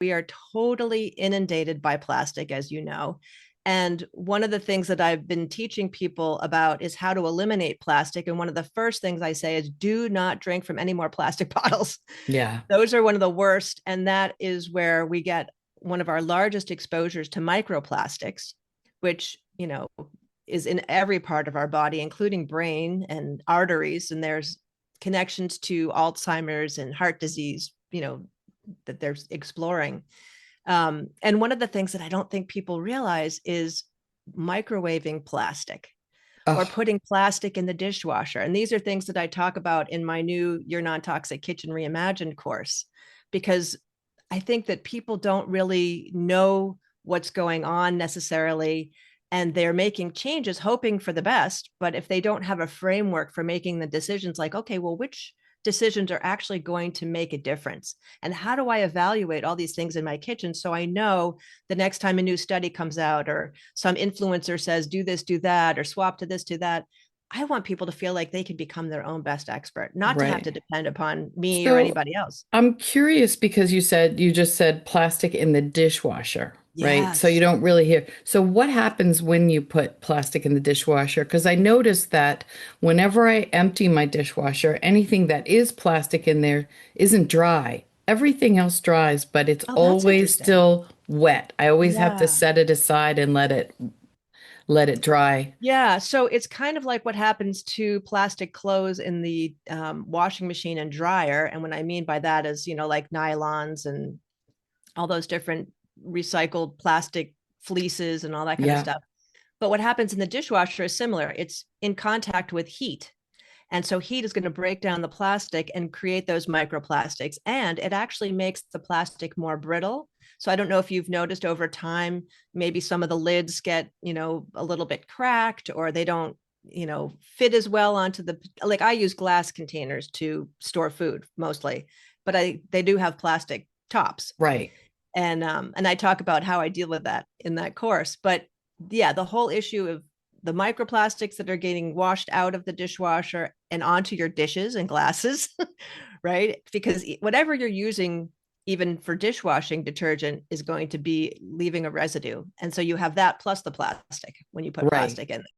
we are totally inundated by plastic, as you know. And one of the things that I've been teaching people about is how to eliminate plastic. And one of the first things I say is do not drink from any more plastic bottles. Yeah. Those are one of the worst. And that is where we get one of our largest exposures to microplastics, which, is in every part of our body, including brain and arteries. And there's connections to Alzheimer's and heart disease, that they're exploring. And one of the things that I don't think people realize is microwaving plastic or Oh, putting plastic in the dishwasher. And these are things that I talk about in my new Your Non-Toxic Kitchen Reimagined course, because I think that people don't really know what's going on necessarily. And they're making changes, hoping for the best. But if they don't have a framework for making the decisions, like, okay, well, which decisions are actually going to make a difference? And how do I evaluate all these things in my kitchen so I know the next time a new study comes out or some influencer says, do this, do that, or swap to this, to that? I want people to feel like they can become their own best expert, not to have right. to depend upon me or So anybody else. I'm curious because you just said plastic in the dishwasher, right? So you Yes. don't really hear. So what happens when you put plastic in the dishwasher? Because I noticed that whenever I empty my dishwasher, anything that is plastic in there isn't dry. Everything else dries, but it's Oh, that's always interesting. still wet. I always have to Yeah. set it aside and let it dry. Yeah. So it's kind of like what happens to plastic clothes in the washing machine and dryer. And what I mean by that is, like nylons and all those different recycled plastic fleeces and all that kind of Yeah, stuff. But what happens in the dishwasher is similar. It's in contact with heat. And so heat is going to break down the plastic and create those microplastics. And it actually makes the plastic more brittle. So I don't know if you've noticed over time, maybe some of the lids get, a little bit cracked or they don't, fit as well onto like I use glass containers to store food mostly, but they do have plastic tops. right. And I talk about how I deal with that in that course. But yeah, the whole issue of the microplastics that are getting washed out of the dishwasher and onto your dishes and glasses, right? Because whatever you're using, even for dishwashing detergent, is going to be leaving a residue. And so you have that plus the plastic when you put Right. plastic in.